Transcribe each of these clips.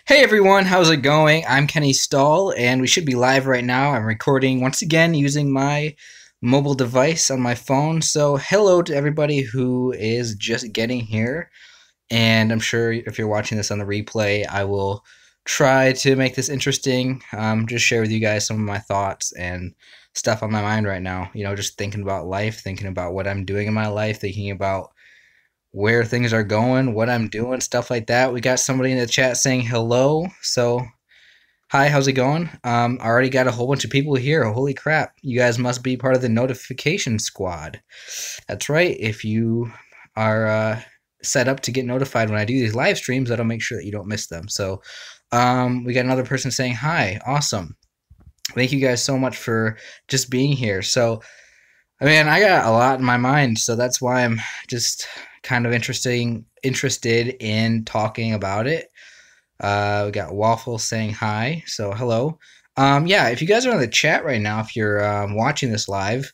Hey everyone, how's it going? I'm Kenny Stahl, and we should be live right now. I'm recording once again using my mobile device on my phone. So, hello to everybody who is just getting here. And I'm sure if you're watching this on the replay, I will try to make this interesting. Just share with you guys some of my thoughts and stuff on my mind right now. Just thinking about life, thinking about what I'm doing in my life, thinking about where things are going, what I'm doing, stuff like that. We got somebody in the chat saying hello. So, hi, how's it going? I already got a whole bunch of people here. Holy crap. You guys must be part of the notification squad. That's right. If you are set up to get notified when I do these live streams, that'll make sure that you don't miss them. So, we got another person saying hi. Awesome. Thank you guys so much for just being here. So, I got a lot in my mind, so that's why I'm just kind of interested in talking about it. We got Waffle saying hi, so hello. Yeah, if you guys are on the chat right now, if you're watching this live,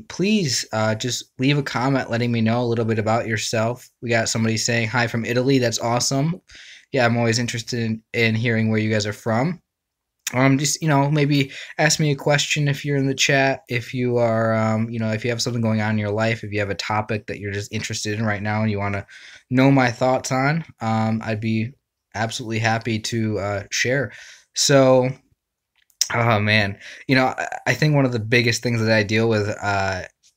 please just leave a comment letting me know a little bit about yourself. We got somebody saying hi from Italy. That's awesome. Yeah, I'm always interested in hearing where you guys are from. Just maybe ask me a question if you're in the chat. If you are, if you have something going on in your life, if you have a topic that you're just interested in right now and you want to know my thoughts on, I'd be absolutely happy to share. So, oh man, I think one of the biggest things that I deal with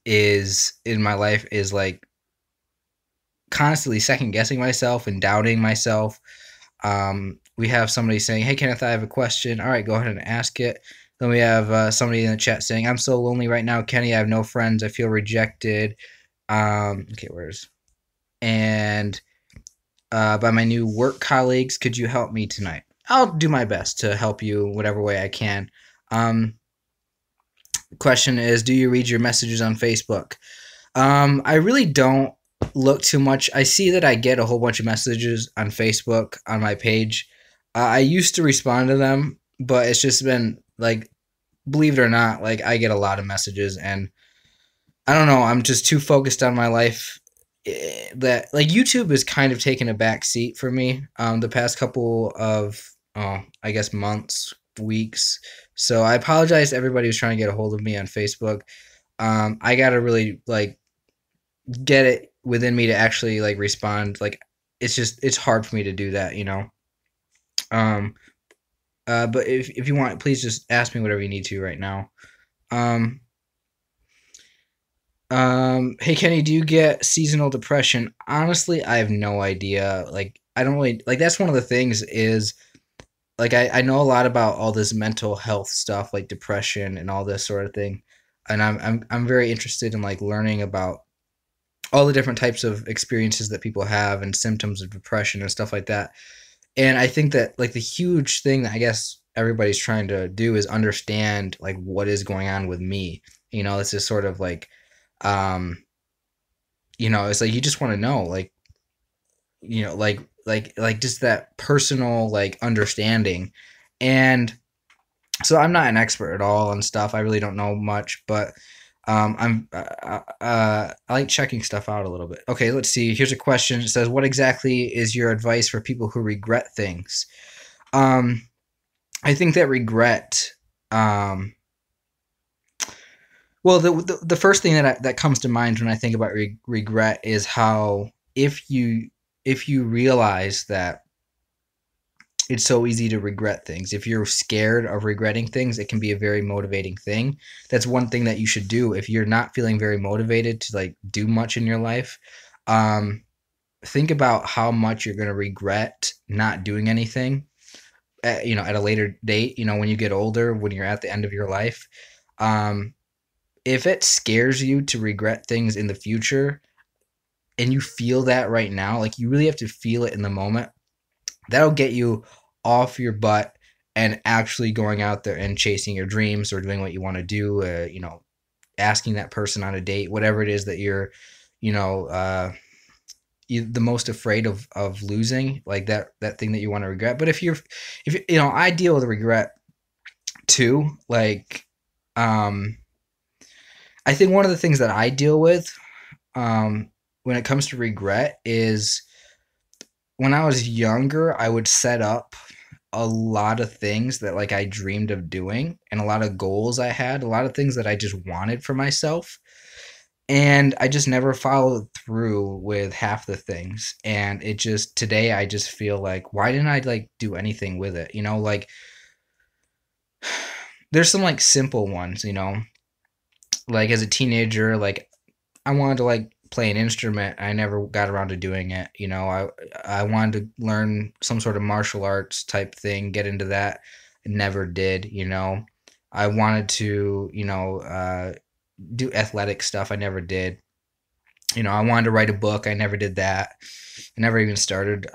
is in my life is like constantly second guessing myself and doubting myself. We have somebody saying, "Hey Kenneth, I have a question." All right, go ahead and ask it. Then we have somebody in the chat saying, "I'm so lonely right now, Kenny. I have no friends. I feel rejected." Okay, where's and by my new work colleagues, could you help me tonight? I'll do my best to help you whatever way I can. Um, Question is, do you read your messages on Facebook? I really don't look too much. I see that I get a whole bunch of messages on Facebook on my page. I used to respond to them, but it's just been like, believe it or not, like I get a lot of messages, and I don't know. I'm just too focused on my life that like YouTube is kind of taking a back seat for me. The past couple of I guess months, weeks. So I apologize to everybody who's trying to get a hold of me on Facebook. I gotta really like get it within me to actually like respond. Like it's hard for me to do that. Um, but if you want, please just ask me whatever you need to right now. Um, hey Kenny, do you get seasonal depression? Honestly, I have no idea. Like, I don't really like. That's one of the things is like I know a lot about all this mental health stuff, like depression and all this sort of thing, and I'm very interested in like learning about all the different types of experiences that people have and symptoms of depression and stuff like that. And I think that like the huge thing that I guess everybody's trying to do is understand like what is going on with me. It's just sort of like um it's like you just want to know like like just that personal like understanding. And so I'm not an expert at all on stuff. I really don't know much, but I like checking stuff out a little bit. Okay, let's see. Here's a question. It says, "What exactly is your advice for people who regret things?" Um, I think that regret. Um, well, the first thing that comes to mind when I think about regret is how if you realize that it's so easy to regret things. If you're scared of regretting things, it can be a very motivating thing. That's one thing that you should do if you're not feeling very motivated to like do much in your life. Um, think about how much you're going to regret not doing anything at a later date, when you get older, when you're at the end of your life. Um, if it scares you to regret things in the future and you feel that right now, like you really have to feel it in the moment, that'll get you off your butt and actually going out there and chasing your dreams or doing what you want to do. Asking that person on a date, whatever it is that you're, you know, the most afraid of losing, like that thing that you want to regret. But if I deal with regret too. Like, um, I think one of the things that I deal with, when it comes to regret is when I was younger, I would set up a lot of things that like I dreamed of doing and a lot of goals I had, a lot of things that I just wanted for myself. And I just never followed through with half the things. And it just today I just feel like why didn't I like do anything with it? Like there's some like simple ones, like as a teenager, like I wanted to like play an instrument. I never got around to doing it. I wanted to learn some sort of martial arts type thing, get into that. Never did. I wanted to, do athletic stuff. I never did. I wanted to write a book. I never did that. I never even started.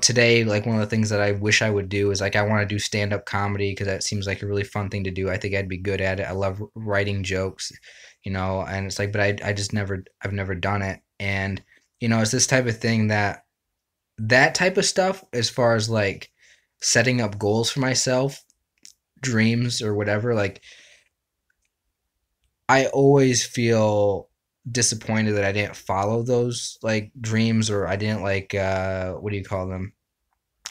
Today, like one of the things that I wish I would do is like I want to do stand up comedy because that seems like a really fun thing to do. I think I'd be good at it. I love writing jokes, and it's like, but I just I've never done it. And, it's this type of thing that type of stuff, as far as like setting up goals for myself, dreams or whatever, like I always feel disappointed that I didn't follow those like dreams, or I didn't like what do you call them?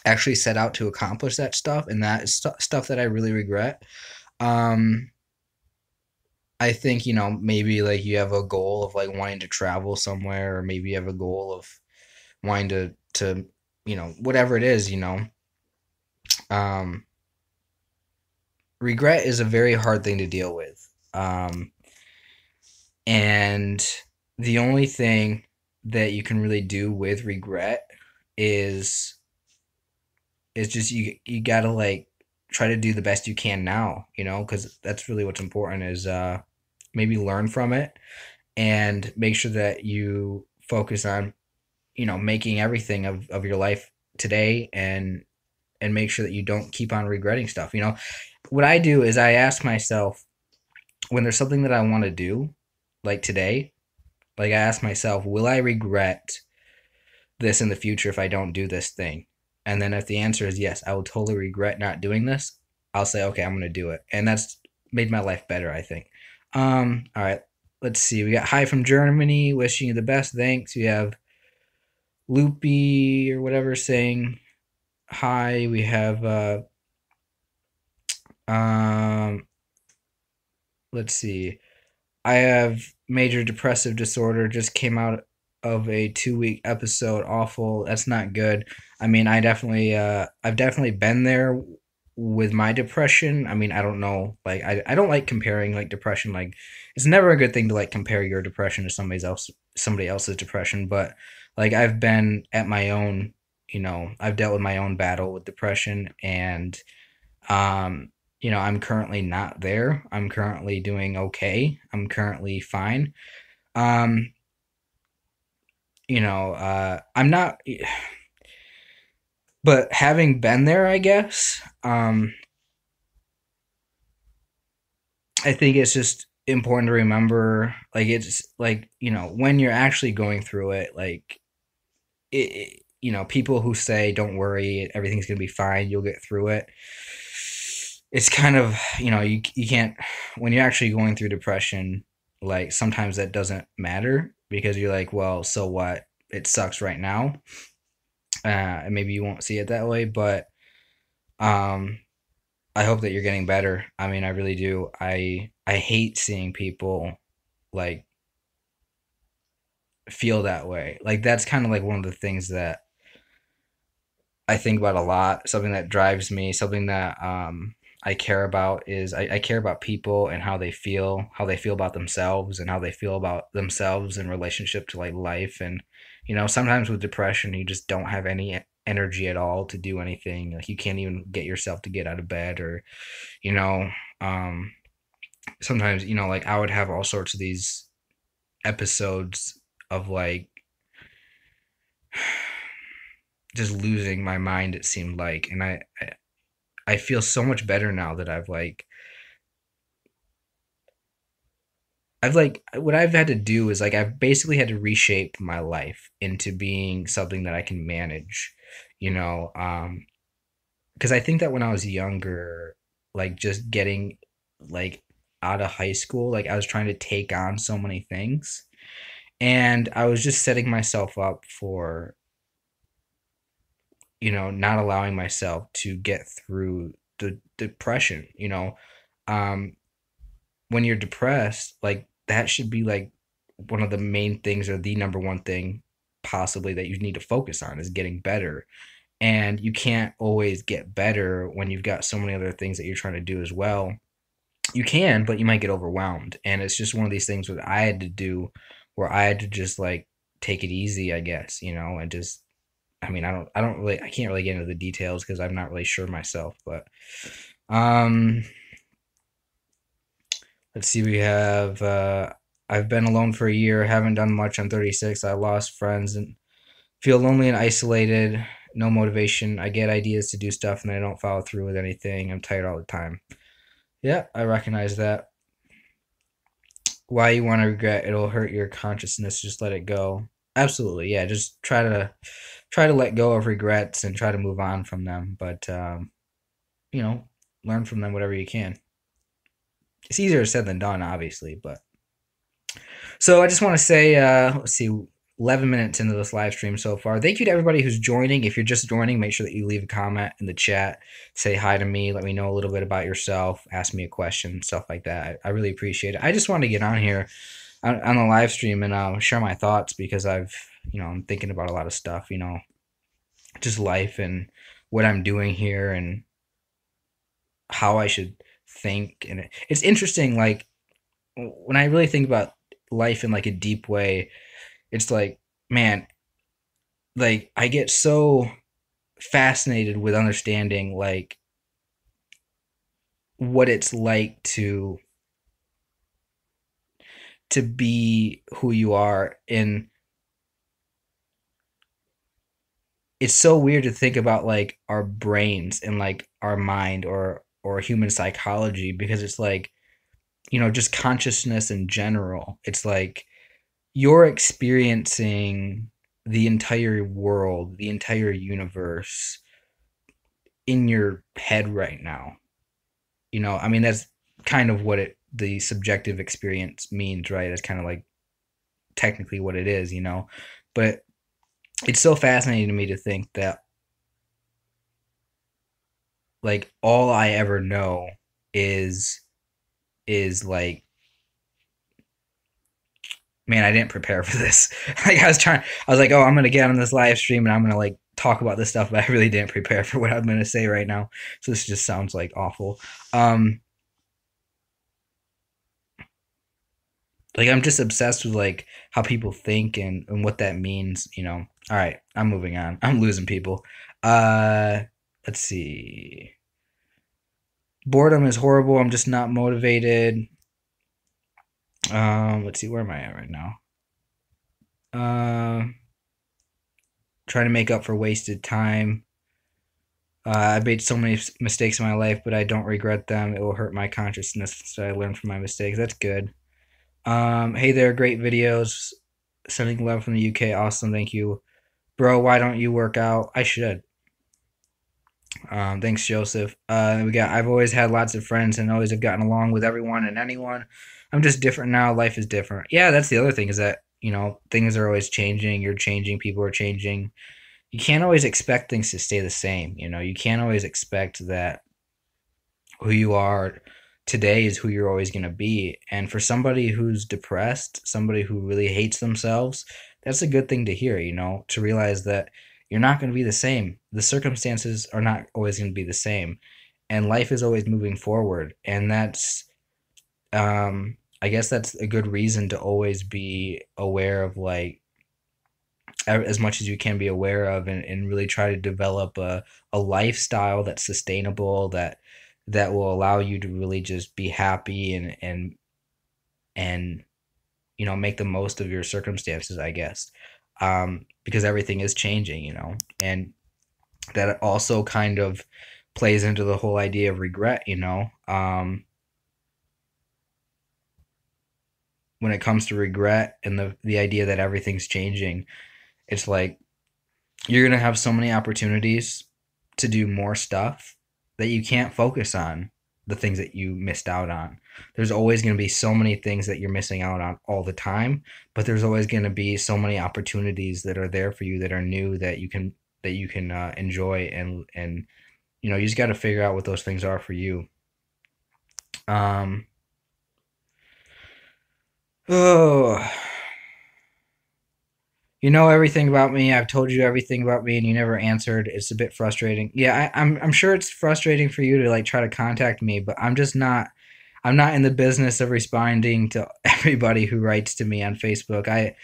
Actually set out to accomplish that stuff, and that is stuff that I really regret. Um I think, maybe like you have a goal of like wanting to travel somewhere, or maybe you have a goal of wanting to whatever it is, um regret is a very hard thing to deal with. And the only thing that you can really do with regret is just you gotta like try to do the best you can now, because that's really what's important is maybe learn from it and make sure that you focus on, making everything of your life today, and make sure that you don't keep on regretting stuff. What I do is I ask myself when there's something that I want to do, like today, like I ask myself, will I regret this in the future if I don't do this thing? And then if the answer is yes, I will totally regret not doing this, I'll say, okay, I'm going to do it. And that's made my life better, I think. All right, let's see. We got Hi from Germany, wishing you the best. Thanks. We have Loopy or whatever saying hi. We have, um, let's see. I have major depressive disorder. Just came out of a 2 week episode. Awful. That's not good. I mean, I've definitely been there with my depression. I mean, I don't know. Like, I don't like comparing like depression. Like, it's never a good thing to like compare your depression to somebody else's depression. But like, I've been at my own. I've dealt with my own battle with depression, and um, I'm currently not there. I'm currently doing okay. I'm currently fine. Um, I'm not, but having been there, I guess, I think it's just important to remember, like, it's like, when you're actually going through it, like, people who say, don't worry, everything's going to be fine, you'll get through it. It's kind of, you can't, when you're actually going through depression, like sometimes that doesn't matter because you're like, well, so what? It sucks right now. And maybe you won't see it that way, but um, I hope that you're getting better. I mean, I really do. I hate seeing people like feel that way. Like that's kind of like one of the things that I think about a lot. Something that drives me, something that I care about is I care about people and how they feel about themselves, and how they feel about themselves in relationship to like life. And sometimes with depression, you just don't have any energy at all to do anything. Like you can't even get yourself to get out of bed, or you know, um, sometimes like I would have all sorts of these episodes of like just losing my mind. It seemed like, and I feel so much better now that I've like what I've had to do is like I've basically had to reshape my life into being something that I can manage, you know, because I think that when I was younger, like just getting like out of high school, like I was trying to take on so many things, and I was just setting myself up for not allowing myself to get through the depression. Um, when you're depressed, like that should be like one of the main things, or the number one thing possibly, that you need to focus on is getting better. And you can't always get better when you've got so many other things that you're trying to do as well. You can, but you might get overwhelmed. And it's just one of these things that I had to do, where I had to just like take it easy, I guess, and just, I mean, I can't really get into the details because I'm not really sure myself, but um let's see, we have I've been alone for a year, haven't done much. I'm 36. I lost friends and feel lonely and isolated. No motivation. I get ideas to do stuff and I don't follow through with anything. I'm tired all the time. Yeah, I recognize that. Why you want to regret? It'll hurt your consciousness. Just let it go. Absolutely, yeah. Just try to let go of regrets and try to move on from them. But you know, learn from them whatever you can. It's easier said than done, obviously. But so I just want to say, let's see, 11 minutes into this live stream so far. Thank you to everybody who's joining. If you're just joining, make sure that you leave a comment in the chat, say hi to me, let me know a little bit about yourself, ask me a question, stuff like that. I really appreciate it. I just want to get on here on the live stream and share my thoughts, because I'm thinking about a lot of stuff, just life and what I'm doing here and how I should think. And it's interesting, like when I really think about life in like a deep way, it's like, man, like I get so fascinated with understanding like what it's like to be who you are. And it's so weird to think about like our brains and like our mind, or human psychology, because it's like, just consciousness in general. It's like you're experiencing the entire world, the entire universe in your head right now. I mean, that's kind of what the subjective experience means, right? That's kind of like technically what it is, But it's so fascinating to me to think that like all I ever know is like, man, I didn't prepare for this. Like I was like, oh, I'm gonna get on this live stream and I'm gonna like talk about this stuff, but I really didn't prepare for what I'm gonna say right now. So this just sounds like awful. Like I'm just obsessed with like how people think and what that means. All right, I'm moving on. I'm losing people. Uh, let's see. Boredom is horrible. I'm just not motivated. Let's see, where am I at right now? Uh, trying to make up for wasted time. I've made so many mistakes in my life, but I don't regret them. It will hurt my consciousness, so I learn from my mistakes. That's good. Hey there, great videos. Sending love from the UK. Awesome, thank you. Bro, why don't you work out? I should. Thanks, Joseph. I've always had lots of friends and always have gotten along with everyone and anyone. I'm just different now. Life is different. Yeah, that's the other thing, is that, things are always changing. You're changing. People are changing. You can't always expect things to stay the same. You can't always expect that who you are today is who you're always going to be. And for somebody who's depressed, somebody who really hates themselves, that's a good thing to hear, to realize that you're not going to be the same. The circumstances are not always going to be the same. And life is always moving forward. And I guess that's a good reason to always be aware of like as much as you can be aware of, and really try to develop a lifestyle that's sustainable, that will allow you to really just be happy and make the most of your circumstances, I guess. Because everything is changing, and that also kind of plays into the whole idea of regret. When it comes to regret and the idea that everything's changing, it's like you're going to have so many opportunities to do more stuff that you can't focus on the things that you missed out on. There's always going to be so many things that you're missing out on all the time, but there's always going to be so many opportunities that are there for you that are new, that you can that you can enjoy, and you just got to figure out what those things are for you. Um, oh, you know everything about me. I've told you everything about me, and you never answered. It's a bit frustrating. Yeah, I'm sure it's frustrating for you to like try to contact me, but I'm just not. I'm not in the business of responding to everybody who writes to me on Facebook.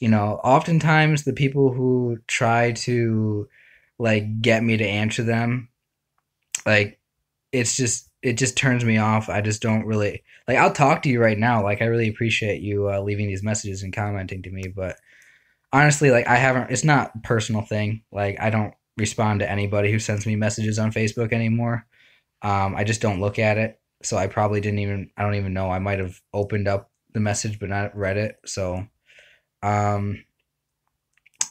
Oftentimes the people who try to like get me to answer them, like it just turns me off. I just don't really like. I'll talk to you right now. Like I really appreciate you leaving these messages and commenting to me, but honestly, like I haven't. It's not a personal thing. Like I don't respond to anybody who sends me messages on Facebook anymore. I just don't look at it. So I probably didn't even. I don't even know. I might have opened up the message but not read it. So um,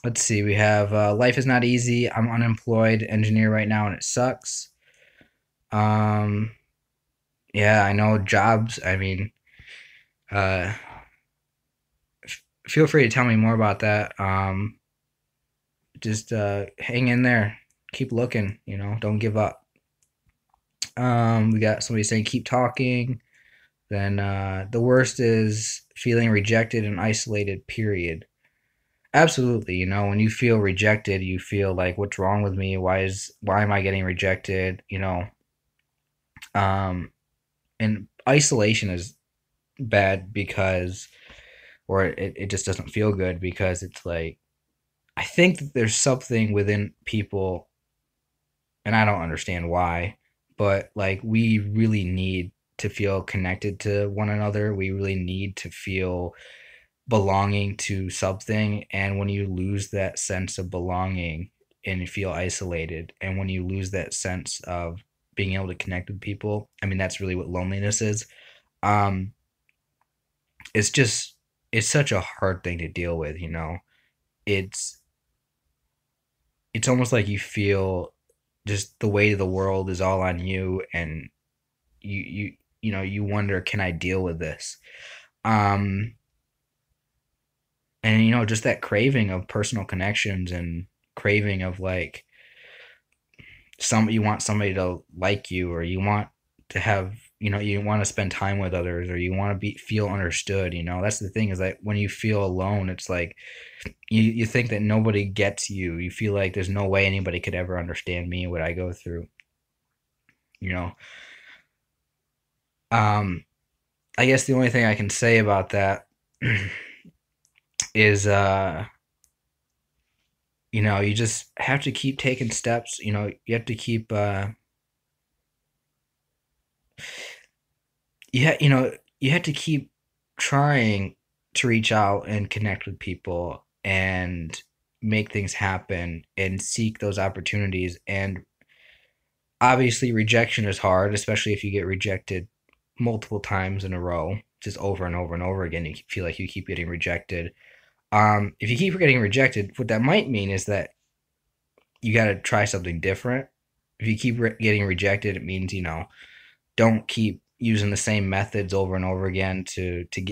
let's see. We have life is not easy. I'm unemployed engineer right now and it sucks. Um, yeah, I know jobs. I mean, uh, feel free to tell me more about that. Just hang in there, keep looking. Don't give up. We got somebody saying keep talking. Then the worst is feeling rejected and isolated. Period. Absolutely. When you feel rejected, you feel like, what's wrong with me? Why am I getting rejected? Um, and isolation is bad because, or it just doesn't feel good because it's like, I think that there's something within people, and I don't understand why, but like we really need to feel connected to one another. We really need to feel belonging to something. And when you lose that sense of belonging and you feel isolated, and when you lose that sense of being able to connect with people, I mean, that's really what loneliness is. Um, it's just, it's such a hard thing to deal with. It's, it's almost like you feel just the weight of the world is all on you, and you wonder, can I deal with this? Um, and just that craving of personal connections, and craving of like you want somebody to like you, or you want to have, you want to spend time with others, or you want to feel understood. That's the thing, is that when you feel alone, it's like you think that nobody gets you. You feel like there's no way anybody could ever understand me, what I go through. you know um I guess the only thing I can say about that is you just have to keep taking steps. You have to keep you have to keep trying to reach out and connect with people and make things happen and seek those opportunities. And obviously rejection is hard, especially if you get rejected multiple times in a row, just over and over and over again. You feel like you keep getting rejected. If you keep getting rejected, what that might mean is that you got to try something different. If you keep getting rejected, it means, don't keep using the same methods over and over again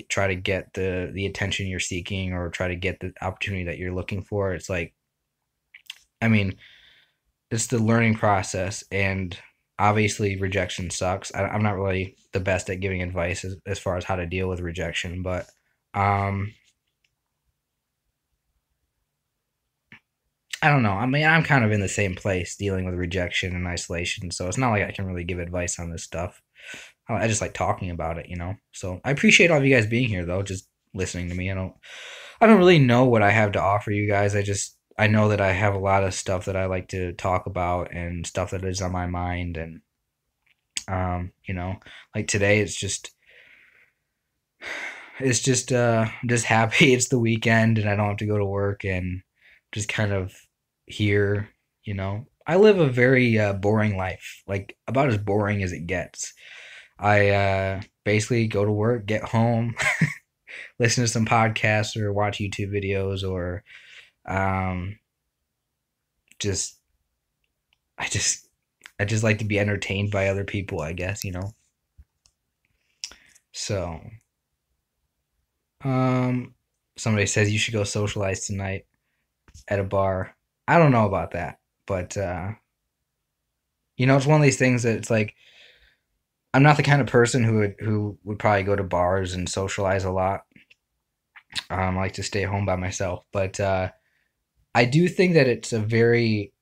try to get the attention you're seeking, or try to get the opportunity that you're looking for. It's like, I mean, it's the learning process, and obviously rejection sucks. I'm not really the best at giving advice as far as how to deal with rejection, but um, I don't know. I mean, I'm kind of in the same place dealing with rejection and isolation, so it's not like I can really give advice on this stuff. I just like talking about it. So I appreciate all of you guys being here, though, just listening to me. I don't really know what I have to offer you guys. I know that I have a lot of stuff that I like to talk about, and stuff that is on my mind. And like today, just happy it's the weekend and I don't have to go to work, and just kind of here. I live a very boring life, like about as boring as it gets. I basically go to work, get home, listen to some podcasts or watch YouTube videos, or um, just I just I just like to be entertained by other people, I guess. So, somebody says you should go socialize tonight at a bar. I don't know about that. But it's one of these things that it's like I'm not the kind of person who would probably go to bars and socialize a lot. I like to stay home by myself, but I do think that it's a very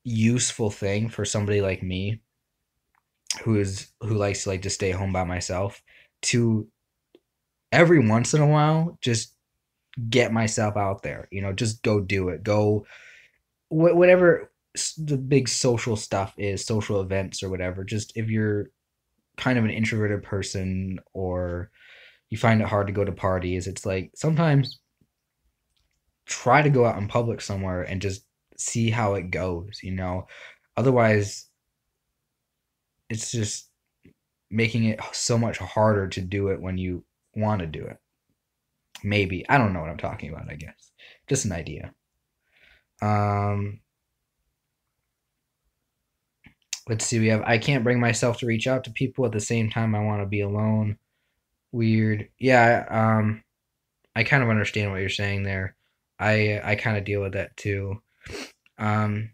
useful thing for somebody like me who likes to like to stay home by myself to every once in a while just get myself out there. Just go do it. Go whatever the big social stuff is, social events or whatever. Just if you're kind of an introverted person or you find it hard to go to parties, it's like sometimes try to go out in public somewhere and just see how it goes. Otherwise, it's just making it so much harder to do it when you want to do it. Maybe. I don't know what I'm talking about, I guess. Just an idea. Um, let's see. We have I can't bring myself to reach out to people at the same time I want to be alone. Weird. Yeah, I kind of understand what you're saying there. I kind of deal with that too. Um,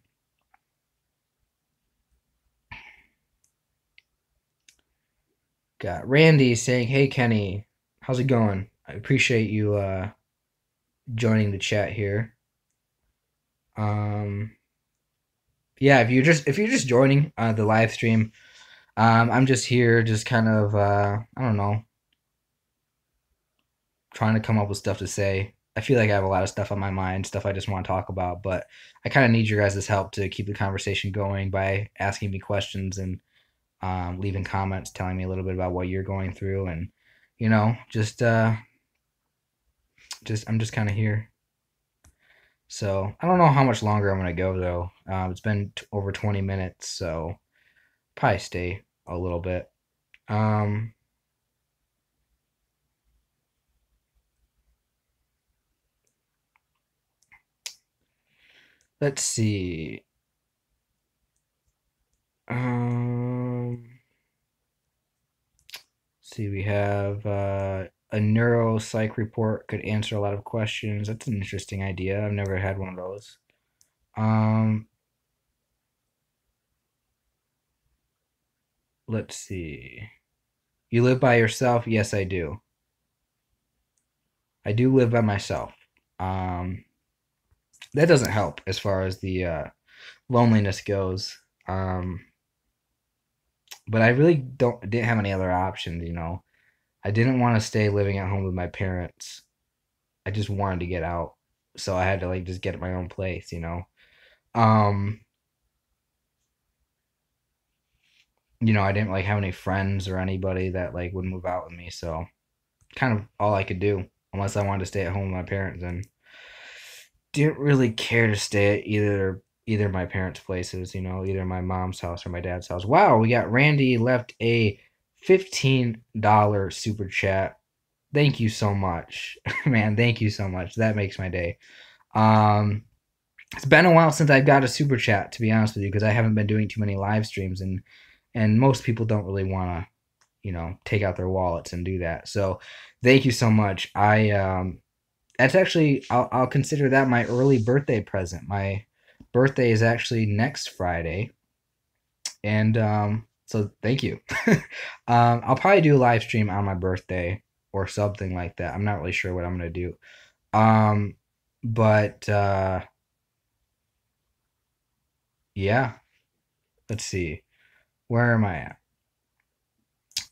got Randy saying, "Hey Kenny, how's it going? I appreciate you joining the chat here." Um, yeah, if you're just joining the live stream, I'm just here, just kind of I don't know, trying to come up with stuff to say. I feel like I have a lot of stuff on my mind, stuff I just want to talk about, but I kind of need your guys' help to keep the conversation going by asking me questions and leaving comments, telling me a little bit about what you're going through, and just I'm just kind of here. So I don't know how much longer I'm gonna go though. It's been over 20 minutes, so probably stay a little bit. Um, let's see. Um, see, we have a neuropsych report could answer a lot of questions. That's an interesting idea. I've never had one of those. Um, let's see. You live by yourself? Yes, I do. I do live by myself. Um, that doesn't help as far as the loneliness goes. But I really didn't have any other options. I didn't want to stay living at home with my parents. I just wanted to get out. So I had to like just get my own place. Um, I didn't like have any friends or anybody that like would move out with me, so kind of all I could do unless I wanted to stay at home with my parents and didn't really care to stay at either of my parents' places, either my mom's house or my dad's house. Wow, we got Randy left a $15 super chat. Thank you so much. Man, thank you so much. That makes my day. Um it's been a while since I've got a super chat, to be honest with you, because I haven't been doing too many live streams, and most people don't really want to, take out their wallets and do that. So, thank you so much. That's actually I'll consider that my early birthday present. My birthday is actually next Friday, and so thank you. I'll probably do a live stream on my birthday or something like that. I'm not really sure what I'm gonna do. Um, but yeah, let's see. Where am I at?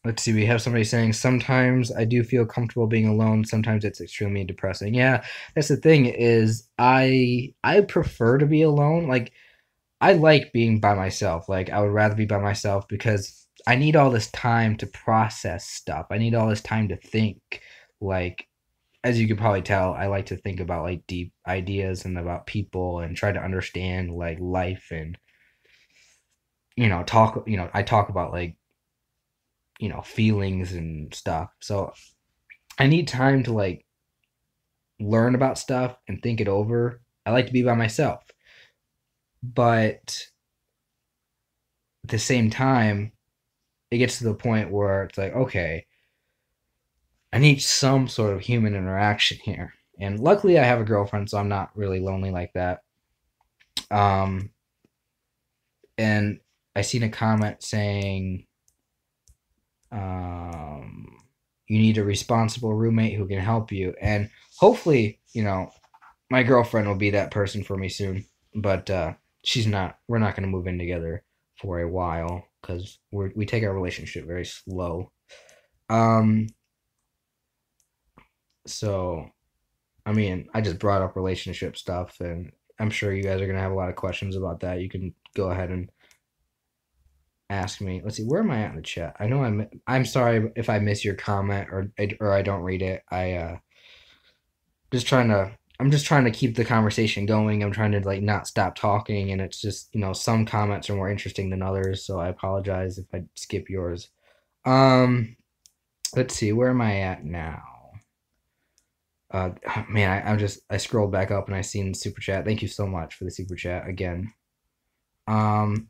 Let's see. We have somebody saying sometimes I do feel comfortable being alone. Sometimes it's extremely depressing. Yeah, that's the thing is I prefer to be alone. Like I like being by myself. Like I would rather be by myself because I need all this time to process stuff. I need all this time to think. Like as you could probably tell, I like to think about like deep ideas and about people and try to understand like life and talk. I talk about like feelings and stuff. So I need time to like learn about stuff and think it over. I like to be by myself, but at the same time, it gets to the point where it's like, okay, I need some sort of human interaction here. And luckily, I have a girlfriend, so I'm not really lonely like that. Um, and I seen a comment saying, um, you need a responsible roommate who can help you. And hopefully, my girlfriend will be that person for me soon. But she's not. We're not going to move in together for a while because we take our relationship very slow. Um, so I mean, I just brought up relationship stuff, and I'm sure you guys are gonna have a lot of questions about that. You can go ahead and ask me. Let's see, where am I at in the chat? I know I'm sorry if I miss your comment or I don't read it. Just trying to I'm just trying to keep the conversation going. I'm trying to like not stop talking, and it's just some comments are more interesting than others. So I apologize if I skip yours. Um, let's see, where am I at now? Man, I scrolled back up and I seen super chat. Thank you so much for the super chat again. Um,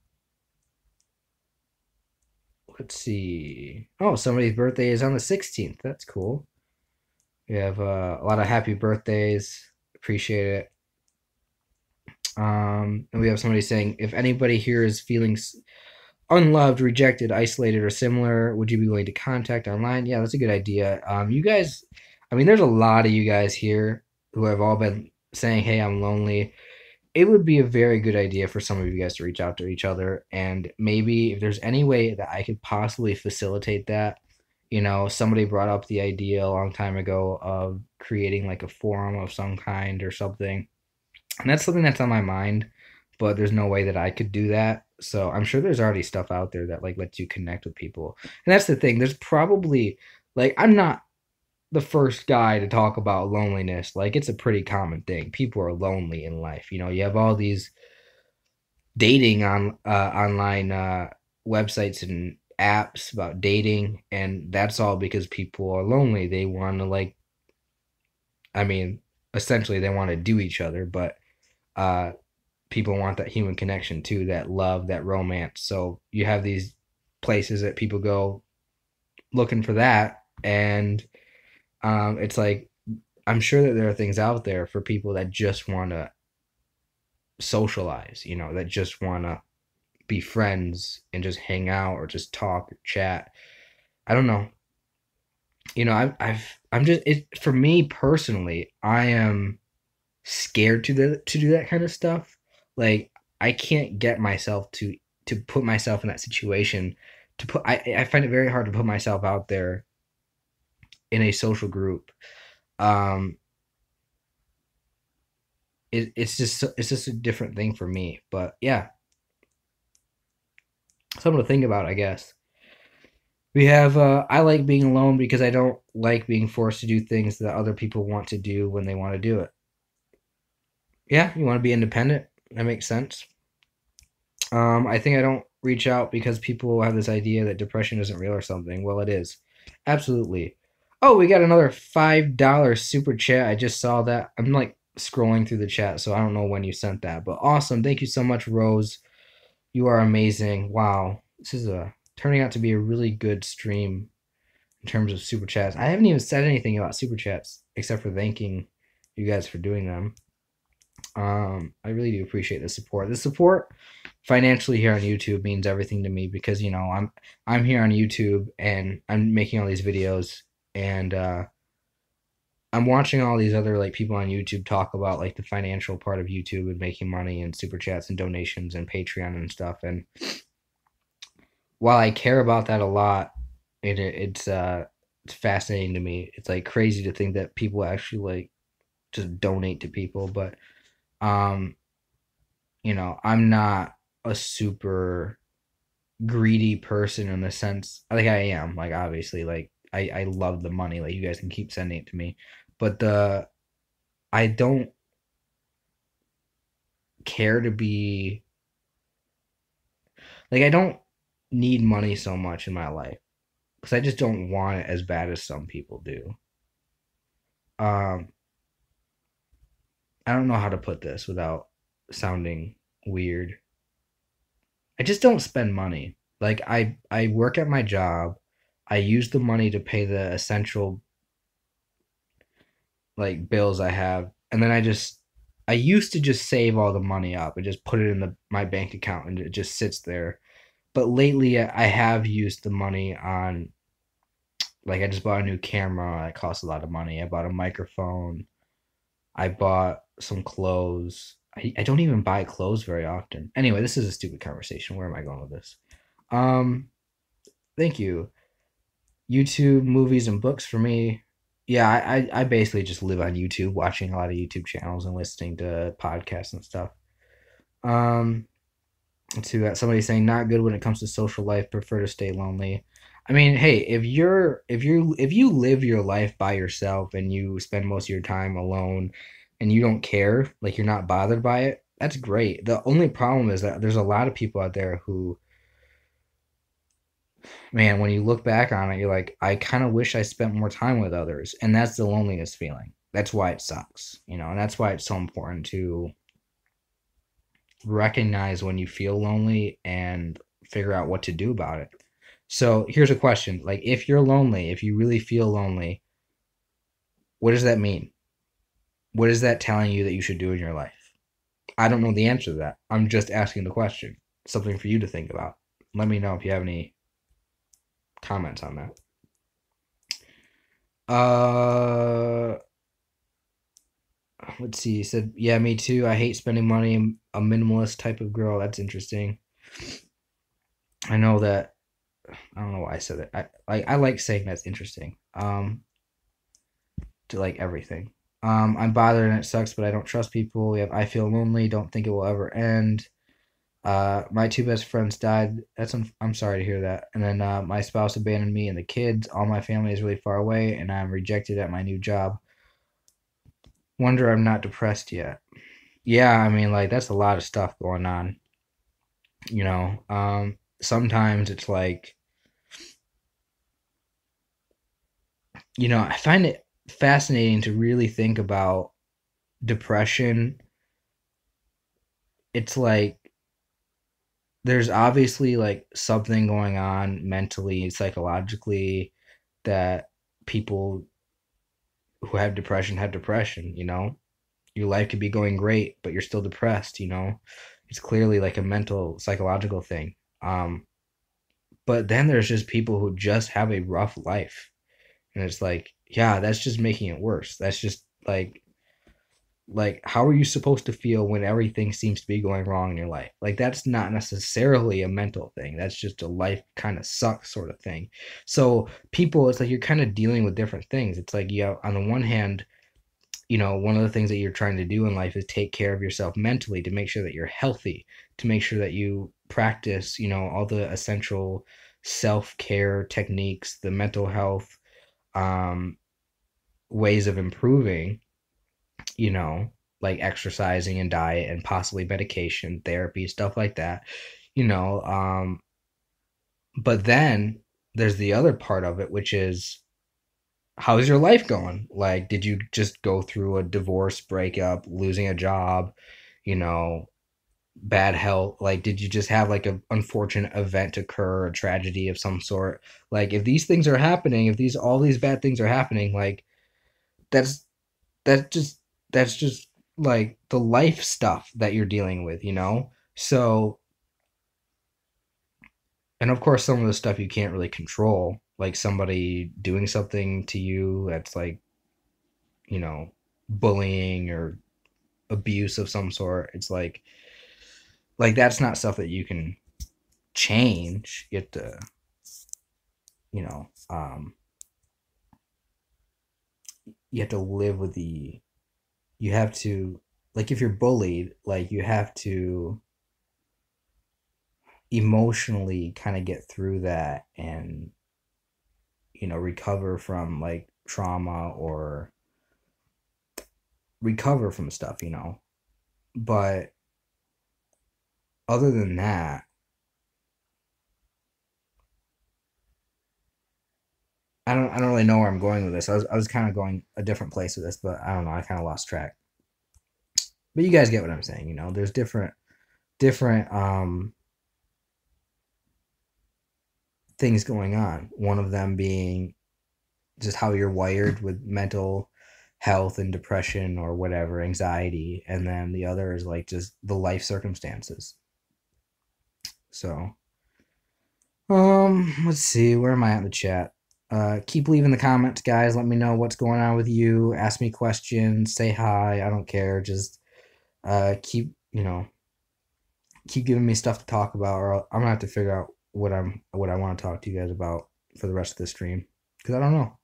let's see. Oh, somebody's birthday is on the 16th. That's cool. We have a lot of happy birthdays. Appreciate it. And we have somebody saying, if anybody here is feeling unloved, rejected, isolated, or similar, would you be willing to contact online? Yeah, that's a good idea. You guys, I mean, there's a lot of you guys here who have all been saying, hey, I'm lonely. It would be a very good idea for some of you guys to reach out to each other, and maybe if there's any way that I could possibly facilitate that. Somebody brought up the idea a long time ago of creating like a forum of some kind or something, and that's something that's on my mind, but there's no way that I could do that. So I'm sure there's already stuff out there that like lets you connect with people, and that's the thing. There's probably, like, I'm not the first guy to talk about loneliness. Like, it's a pretty common thing. People are lonely in life. You have all these dating on online websites and apps about dating, and that's all because people are lonely. They want to, like, I mean, essentially they want to do each other, but uh people want that human connection too, that love, that romance. So you have these places that people go looking for that, and it's like, I'm sure that there are things out there for people that just want to socialize, that just want to be friends and just hang out or just talk or chat. I don't know. I'm just it for me personally. I am scared to do that kind of stuff. Like, I can't get myself to put myself in that situation. I find it very hard to put myself out there in a social group. Um, it's just a different thing for me. But yeah, something to think about, I guess. We have I like being alone because I don't like being forced to do things that other people want to do when they want to do it. Yeah, you want to be independent. That makes sense. I think I don't reach out because people have this idea that depression isn't real or something. Well, it is. Absolutely. Oh, we got another $5 super chat. I just saw that. I'm like scrolling through the chat, so I don't know when you sent that. But awesome. Thank you so much, Rose. You are amazing. Wow. This is turning out to be a really good stream in terms of super chats. I haven't even said anything about super chats except for thanking you guys for doing them. I really do appreciate the support. The support financially here on YouTube means everything to me because I'm here on YouTube and I'm making all these videos, and I'm watching all these other like people on YouTube talk about like the financial part of YouTube and making money and super chats and donations and Patreon and stuff. And while I care about that a lot, it's fascinating to me. It's like crazy to think that people actually like just donate to people, but um I'm not a super greedy person in the sense, like, I am, like, obviously, like, I love the money, like, you guys can keep sending it to me, but I don't care to be, like, I don't need money so much in my life because I just don't want it as bad as some people do. um I don't know how to put this without sounding weird. I just don't spend money. Like, I work at my job. I use the money to pay the essential like bills I have, and then I used to just save all the money up and just put it in my bank account and it just sits there. But lately, I have used the money on, like, I just bought a new camera. It costs a lot of money. I bought a microphone. I bought some clothes. I don't even buy clothes very often. Anyway, this is a stupid conversation. Where am I going with this? Um, Thank you. YouTube, movies, and books for me. Yeah, I basically just live on YouTube, watching a lot of YouTube channels and listening to podcasts and stuff. Um, to somebody saying not good when it comes to social life, prefer to stay lonely. I mean, hey, if you live your life by yourself and you spend most of your time alone and you don't care, like you're not bothered by it, that's great. The only problem is that there's a lot of people out there who, man, when you look back on it, you're like, I kind of wish I spent more time with others, and that's the loneliness feeling. That's why it sucks, and that's why it's so important to recognize when you feel lonely and figure out what to do about it. So here's a question. Like, if you're lonely, if you really feel lonely, what does that mean? What is that telling you that you should do in your life? I don't know the answer to that. I'm just asking the question. Something for you to think about. Let me know if you have any comments on that. Let's see. He said, "Yeah, me too. I hate spending money. I'm a minimalist type of girl." That's interesting. I know that. I don't know why I said that. I like saying that's interesting. To like everything. I'm bothered and it sucks, but I don't trust people. We have I feel lonely. Don't think it will ever end. My two best friends died. I'm sorry to hear that. And then my spouse abandoned me and the kids. All my family is really far away, and I'm rejected at my new job. Wonder I'm not depressed yet. Yeah, I mean, like that's a lot of stuff going on. Sometimes it's like, I find it fascinating to really think about depression. It's like there's obviously like something going on mentally, psychologically, that people who have depression, Your life could be going great, but you're still depressed, It's clearly like a mental, psychological thing. But then there's just people who just have a rough life. And it's like, yeah, that's just making it worse. That's just like how are you supposed to feel when everything seems to be going wrong in your life? Like that's not necessarily a mental thing. That's just a life kind of sucks sort of thing. So people, it's like you're kind of dealing with different things. It's like, yeah, on the one hand, one of the things that you're trying to do in life is take care of yourself mentally to make sure that you're healthy, to make sure that you practice, all the essential self-care techniques, the mental health um, ways of improving, you know, like exercising and diet and possibly medication, therapy, stuff like that, you know. But then there's the other part of it, which is how's your life going? Like, did you just go through a divorce, breakup, losing a job, you know, bad health? Like, did you just have like an unfortunate event occur, a tragedy of some sort? Like, if these things are happening, if all these bad things are happening, like, that's that's just that's just like the life stuff that you're dealing with. So, and of course some of the stuff you can't really control, like somebody doing something to you that's like, you know bullying or abuse of some sort. It's like that's not stuff that you can change. You have to, you know um you have to live with you have to, like, if you're bullied, like, you have to emotionally kind of get through that and, recover from like trauma or recover from stuff. But other than that, I don't really know where I'm going with this. I was kind of going a different place with this, but I don't know, I kind of lost track. But you guys get what I'm saying. There's different things going on. One of them being just how you're wired with mental health and depression or whatever, anxiety, and then the other is like just the life circumstances. So, let's see, where am I at in the chat? Keep leaving the comments, guys. Let me know what's going on with you. Ask me questions. Say hi. I don't care. Just keep keep giving me stuff to talk about, or I'm gonna have to figure out what I want to talk to you guys about for the rest of the stream because I don't know.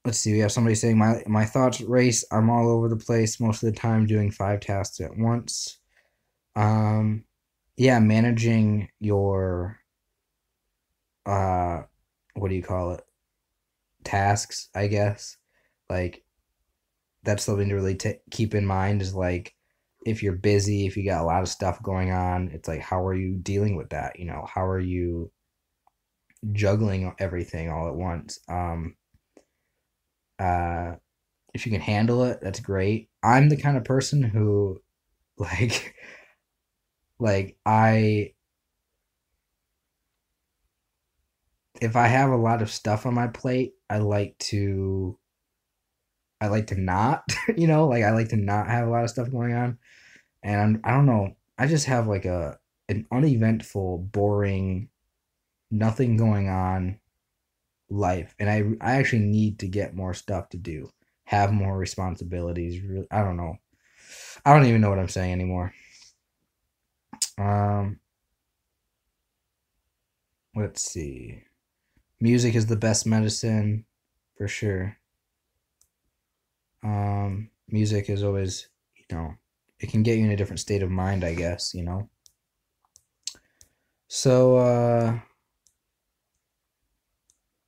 Let's see. We have somebody saying my thoughts race. I'm all over the place most of the time, doing 5 tasks at once. Yeah, managing your what do you call it? Tasks, I guess. Like that's something to really keep in mind is like if you're busy, if you got a lot of stuff going on, it's like how are you dealing with that? How are you juggling everything all at once? Uh, if you can handle it, that's great. I'm the kind of person who like like I if I have a lot of stuff on my plate, I like to not, like I like to not have a lot of stuff going on. And I don't know, I just have like an uneventful, boring, nothing going on life, and I actually need to get more stuff to do, have more responsibilities. I don't know. I don't even know what I'm saying anymore. Um, let's see. Music is the best medicine, for sure. Music is always, it can get you in a different state of mind, I guess. So,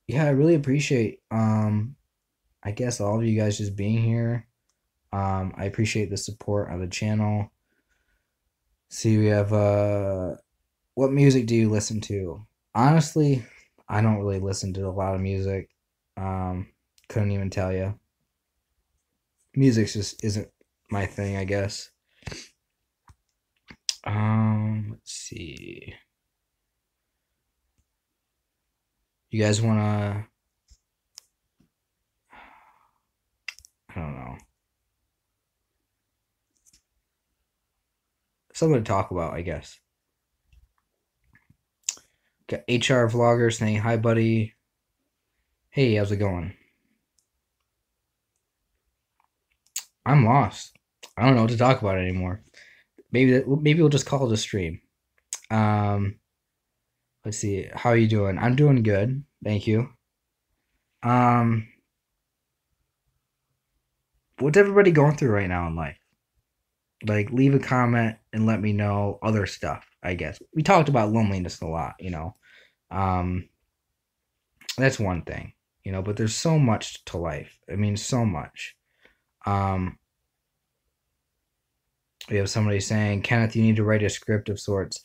yeah, I really appreciate, I guess all of you guys just being here. I appreciate the support of the channel. See, we have, what music do you listen to? Honestly, I don't really listen to a lot of music. Um, couldn't even tell you. Music just isn't my thing, I guess. Let's see. You guys wanna? I don't know. Something to talk about, I guess. Got HR vlogger saying hi, buddy. Hey, how's it going? I'm lost. I don't know what to talk about anymore. Maybe we'll just call it a stream. Um, let's see. How are you doing? I'm doing good. Thank you. Um, what's everybody going through right now in life? Like, leave a comment and let me know other stuff, I guess. We talked about loneliness a lot. Um, that's one thing, but there's so much to life. I mean, so much. Um, we have somebody saying, Kenneth, you need to write a script of sorts.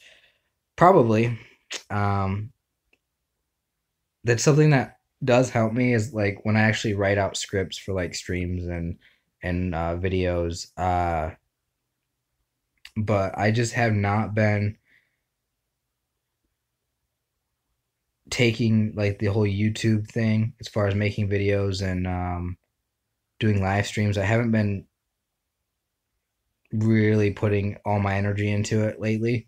Probably. Um, that's something that does help me is like when I actually write out scripts for like streams and videos. But I just have not been taking like the whole YouTube thing as far as making videos and doing live streams. I haven't been really putting all my energy into it lately.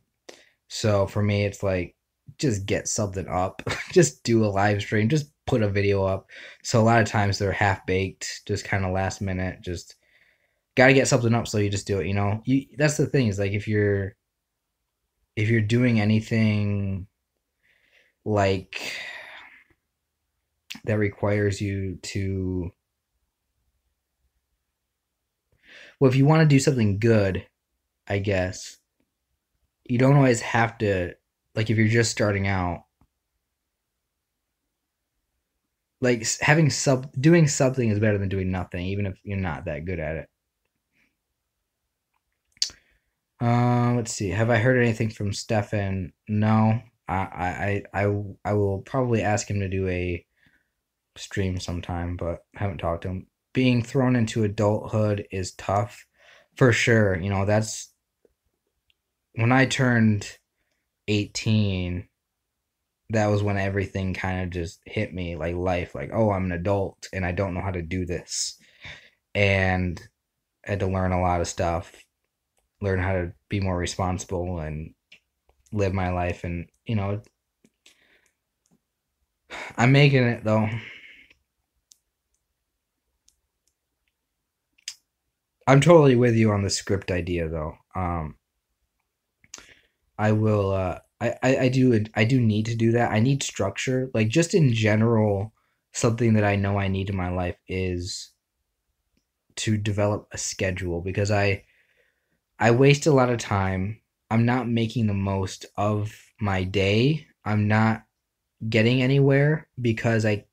So for me, it's like just get something up, just do a live stream, just put a video up. So a lot of times they're half baked, just kind of last minute. Just got to get something up, so you just do it. That's the thing is like if you're doing anything like that requires you to well, if you want to do something good, I guess you don't always have to like if you're just starting out like having doing something is better than doing nothing even if you're not that good at it. Let's see, have I heard anything from Stefan? No. I will probably ask him to do a stream sometime, but haven't talked to him. Being thrown into adulthood is tough for sure. That's when I turned 18. that was when everything kind of just hit me, like life, like, oh, I'm an adult and I don't know how to do this. And I had to learn a lot of stuff, learn how to be more responsible and live my life. And, I'm making it though. I'm totally with you on the script idea though. I will, I do need to do that. I need structure. Like, just in general, something that I know I need in my life is to develop a schedule because I waste a lot of time. I'm not making the most of my day. I'm not getting anywhere because I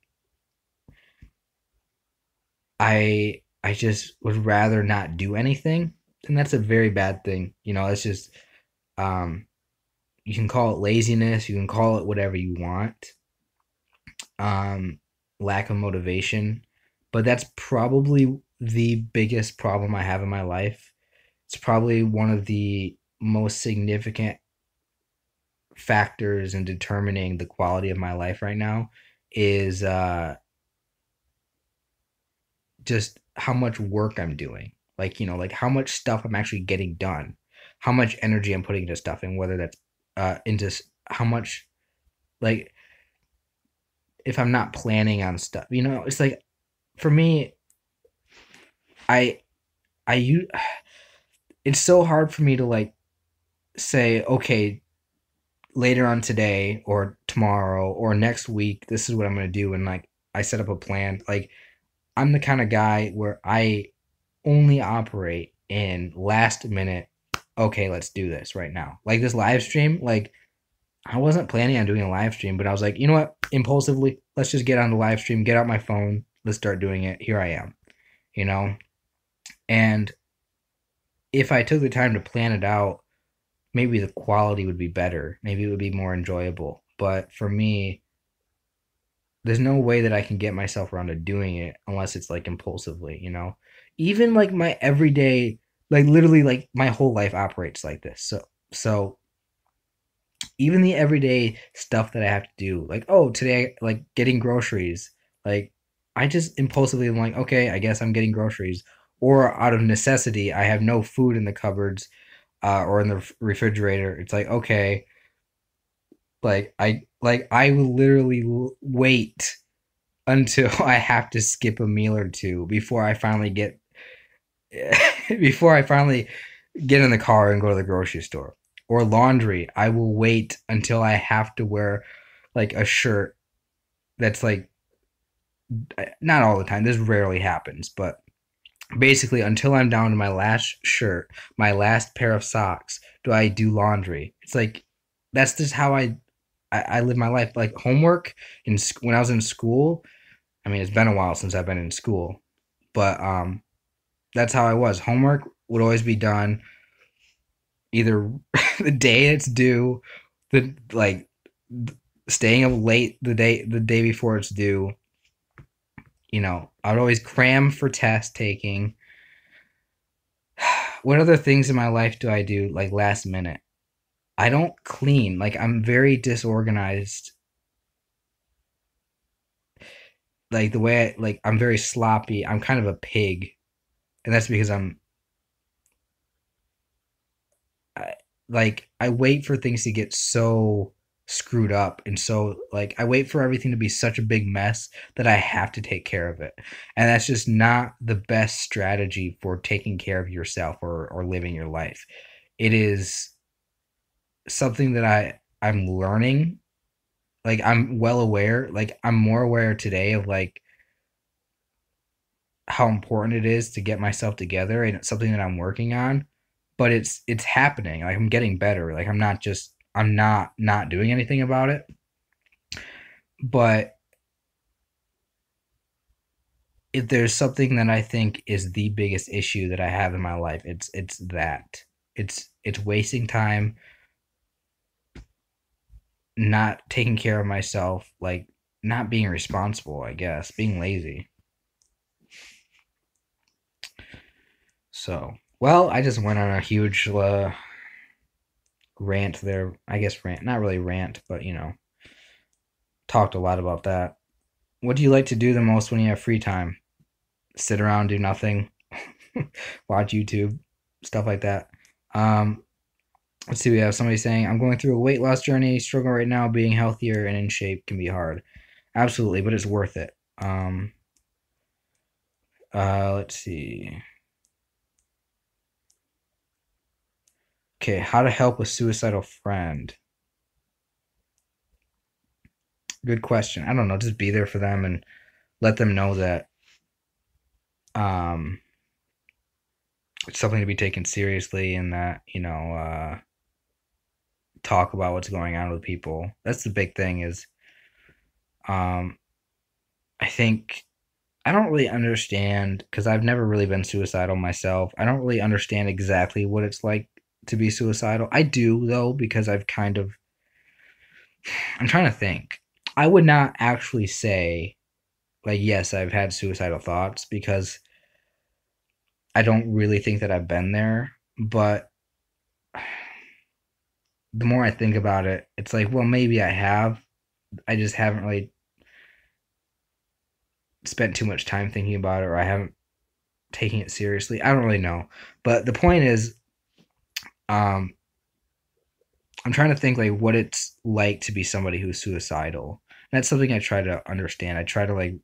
just would rather not do anything. And that's a very bad thing. It's just um you can call it laziness, you can call it whatever you want. Um Lack of motivation, but that's probably the biggest problem I have in my life. It's probably one of the most significant factors in determining the quality of my life right now is just how much work I'm doing. Like, like how much stuff I'm actually getting done, how much energy I'm putting into stuff, and whether that's into how much, like, if I'm not planning on stuff. It's like, for me, I I use it's so hard for me to, like, say, okay, later on today or tomorrow or next week, this is what I'm gonna do, and, like, I set up a plan. Like, I'm the kind of guy where I only operate in last minute. Okay, let's do this right now. Like this live stream, like, I wasn't planning on doing a live stream, but I was like, you know what? Impulsively, let's just get on the live stream, get out my phone, let's start doing it. Here I am, you know? And if I took the time to plan it out, maybe the quality would be better. Maybe it would be more enjoyable. But for me, there's no way that I can get myself around to doing it unless it's like impulsively. Even like my everyday, like literally like my whole life operates like this. So even the everyday stuff that I have to do, like, oh, today, like getting groceries, like, I just impulsively am like, okay, I guess I'm getting groceries. Or out of necessity, I have no food in the cupboards, or in the refrigerator. It's like, okay, I will literally wait until I have to skip a meal or two before I finally get before I finally get in the car and go to the grocery store. Or laundry, I will wait until I have to wear like a shirt that's like, not all the time. This rarely happens, but basically until I'm down to my last shirt, my last pair of socks, do I do laundry. It's like, that's just how I live my life. Like homework when I was in school. I mean, it's been a while since I've been in school, but that's how I was. Homework would always be done either the day it's due, the like staying up late the day before it's due. I'd always cram for test taking. What other things in my life do I do like last minute? I don't clean. Like, I'm very disorganized. Like the way I'm very sloppy. I'm kind of a pig, and that's because I, I wait for things to get so screwed up, and so, like, I wait for everything to be such a big mess that I have to take care of it. And that's just not the best strategy for taking care of yourself, or living your life. It is something that I'm learning. Like, I'm well aware, like, I'm more aware today of, like, how important it is to get myself together, and it's something that I'm working on. But it's happening. Like, I'm getting better. Like, I'm not doing anything about it. But if there's something that I think is the biggest issue that I have in my life, it's that. It's wasting time, not taking care of myself, like, not being responsible, I guess, being lazy. So, well, I just went on a huge rant there. I guess rant, not really rant, but talked a lot about that. What do you like to do the most when you have free time? Sit around, do nothing, watch YouTube, stuff like that. Um, let's see. We have somebody saying, "I'm going through a weight loss journey. Struggle right now. Being healthier and in shape can be hard. Absolutely, but it's worth it." Let's see. Okay, how to help a suicidal friend. Good question. I don't know. Just be there for them and let them know that um, it's something to be taken seriously, and that talk about what's going on with people. That's the big thing. Is um, I think I don't really understand because I've never really been suicidal myself. I don't really understand exactly what it's like to be suicidal. I do though because I've kind of I'm trying to think. I would not actually say like yes, I've had suicidal thoughts because I don't really think that I've been there, but the more I think about it, it's like, well, maybe I have. I just haven't really spent too much time thinking about it, or I haven't taken it seriously. I don't really know. But the point is, um, I'm trying to think like what it's like to be somebody who's suicidal. And that's something I try to understand. I try to like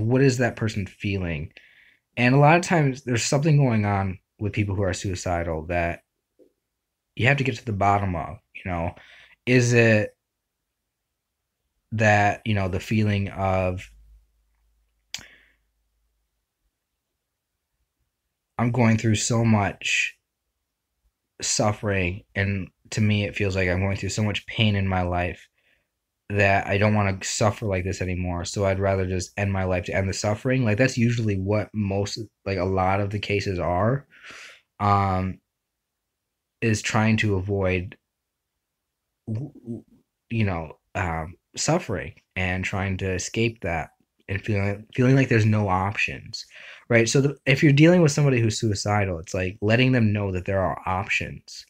what is that person feeling? And a lot of times there's something going on with people who are suicidal that you have to get to the bottom of, Is it that, the feeling of I'm going through so much suffering, and to me it feels like I'm going through so much pain in my life that I don't want to suffer like this anymore. So I'd rather just end my life to end the suffering. Like that's usually what most like a lot of the cases are. Um is trying to avoid suffering and trying to escape that and feeling like there's no options, right? So if you're dealing with somebody who's suicidal, it's like letting them know that there are options,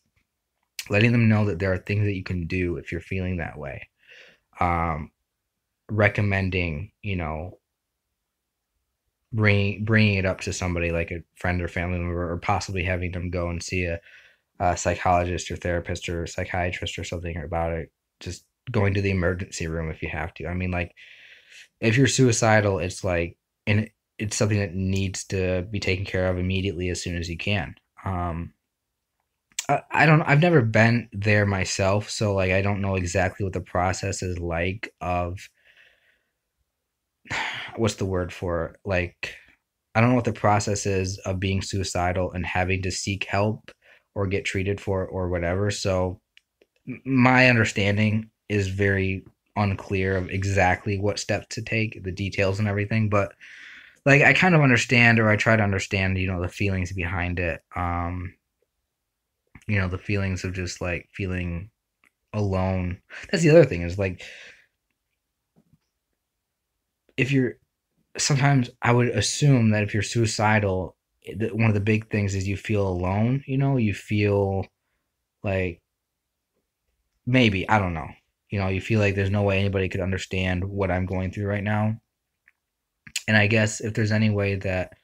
letting them know that there are things that you can do if you're feeling that way. um, Recommending, bringing it up to somebody like a friend or family member, or possibly having them go and see a psychologist or therapist or psychiatrist or something about it. Just going to the emergency room if you have to. I mean, like if you're suicidal, it's like, and it's something that needs to be taken care of immediately as soon as you can. I don't. I've never been there myself, so like I don't know exactly what the process is like of what's the word for it? Like I don't know what the process is of being suicidal and having to seek help or get treated for it or whatever. So my understanding is very unclear of exactly what steps to take, the details and everything, but like I kind of understand, or I try to understand, the feelings behind it. The feelings of just like feeling alone. That's the other thing is like if you're sometimes I would assume that if you're suicidal, one of the big things is you feel alone. You feel like maybe I don't know. You feel like there's no way anybody could understand what I'm going through right now. And I guess if there's any way that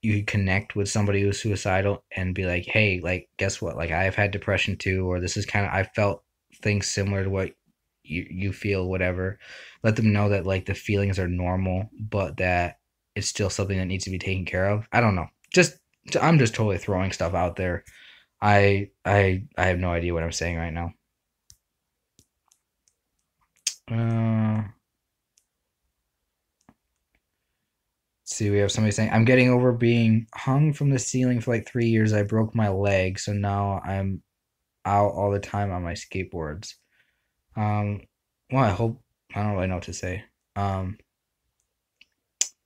you could connect with somebody who's suicidal and be like, hey, like, guess what? Like, I've had depression too, or this is kind of, I felt things similar to what you feel, whatever. Let them know that, like, the feelings are normal, but that it's still something that needs to be taken care of. I don't know. I'm just totally throwing stuff out there. I have no idea what I'm saying right now. Uh, see, we have somebody saying, I'm getting over being hung from the ceiling for like 3 years. I broke my leg, so now I'm out all the time on my skateboards. Um, well, I don't really know what to say. Um,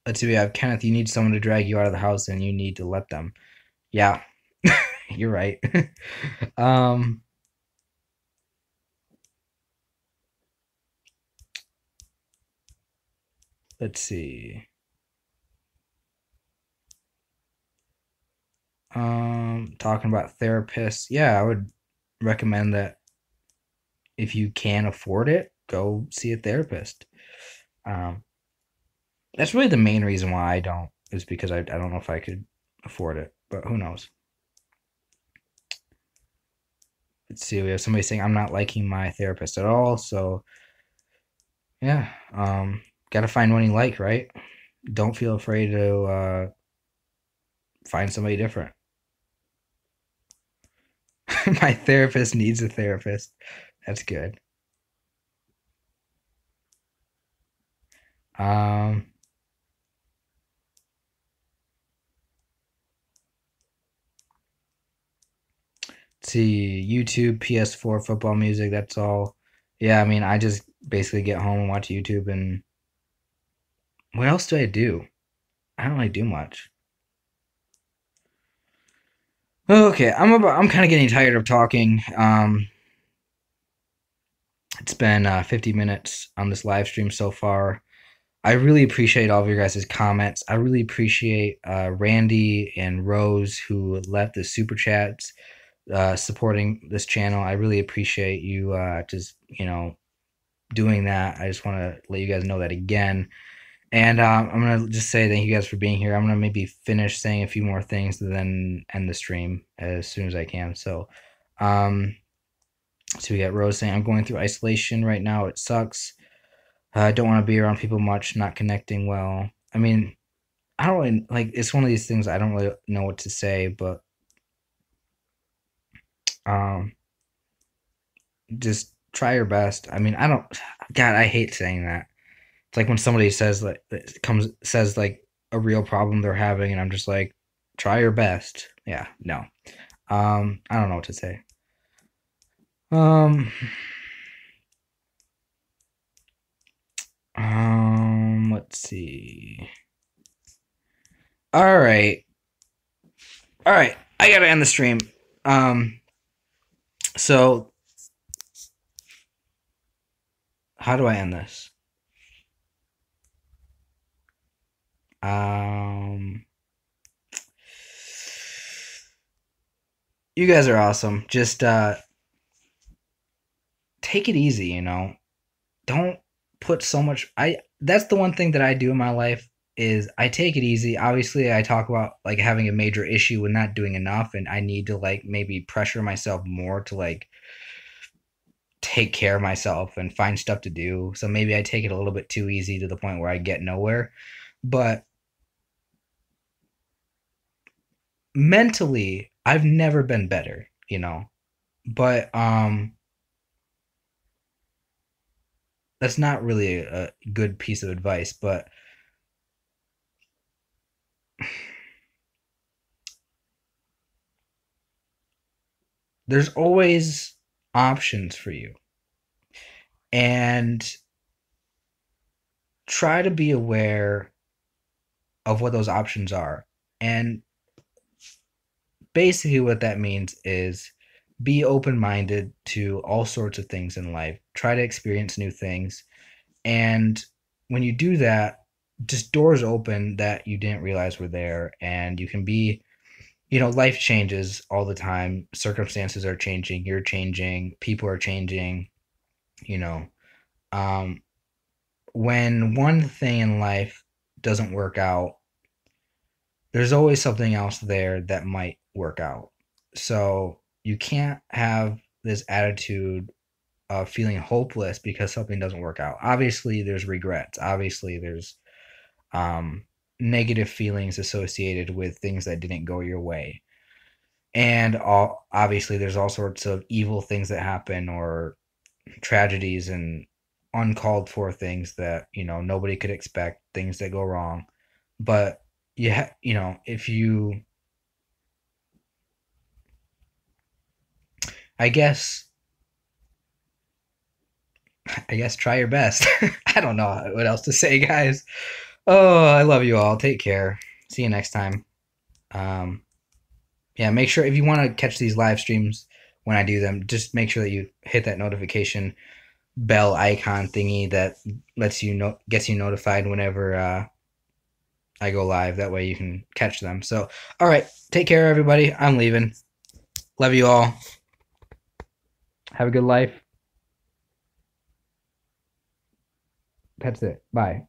let's see, we have Kenneth. You need someone to drag you out of the house, and you need to let them. Yeah, you're right. um, let's see. Talking about therapists. Yeah, I would recommend that if you can afford it, go see a therapist. Um, that's really the main reason why I don't, is because I don't know if I could afford it, but who knows. Let's see, we have somebody saying I'm not liking my therapist at all, so yeah, gotta find one you like, right? Don't feel afraid to find somebody different. My therapist needs a therapist. That's good. Um, let's see, YouTube, PS4, football music. That's all. Yeah, I mean, I just basically get home and watch YouTube. And what else do I do? I don't really do much. Okay, I'm kind of getting tired of talking. It's been 50 minutes on this live stream so far. I really appreciate all of your guys' comments. I really appreciate Randy and Rose who left the super chats supporting this channel. I really appreciate you just doing that. I just want to let you guys know that again. And I'm gonna just say thank you guys for being here. I'm gonna maybe finish saying a few more things and then end the stream as soon as I can. Um, so we got Rose saying I'm going through isolation right now. It sucks. I don't want to be around people much. Not connecting well. I mean, I don't really like. It's one of these things I don't really know what to say, but um, just try your best. I mean, I don't. God, I hate saying that. It's like when somebody says like comes says like a real problem they're having, and I'm just like, try your best. Yeah, no. I don't know what to say. Um, let's see. All right, all right. I gotta end the stream. Um, so how do I end this? Um, you guys are awesome. Just take it easy. Don't put so much. I That's the one thing that I do in my life is I take it easy. Obviously, I talk about like having a major issue with not doing enough, and I need to like maybe pressure myself more to like take care of myself and find stuff to do. So maybe I take it a little bit too easy to the point where I get nowhere. But mentally, I've never been better. But that's not really a good piece of advice, but there's always options for you. And try to be aware of what those options are. And basically, what that means is be open minded to all sorts of things in life, try to experience new things. And when you do that, just doors open that you didn't realize were there. And you can be, life changes all the time. Circumstances are changing, you're changing, people are changing, you know. Um, when one thing in life doesn't work out, there's always something else there that might work out. So you can't have this attitude of feeling hopeless because something doesn't work out. Obviously, there's regrets. Obviously, there's um, negative feelings associated with things that didn't go your way. And obviously, there's all sorts of evil things that happen or tragedies and uncalled for things that nobody could expect, things that go wrong. But if you, I guess, try your best. I don't know what else to say, guys. Oh, I love you all. Take care. See you next time. Um, yeah, make sure if you want to catch these live streams when I do them, just make sure that you hit that notification bell icon thingy that gets you notified whenever I go live. That way you can catch them. So, all right, take care, everybody. I'm leaving. Love you all. Have a good life. That's it. Bye.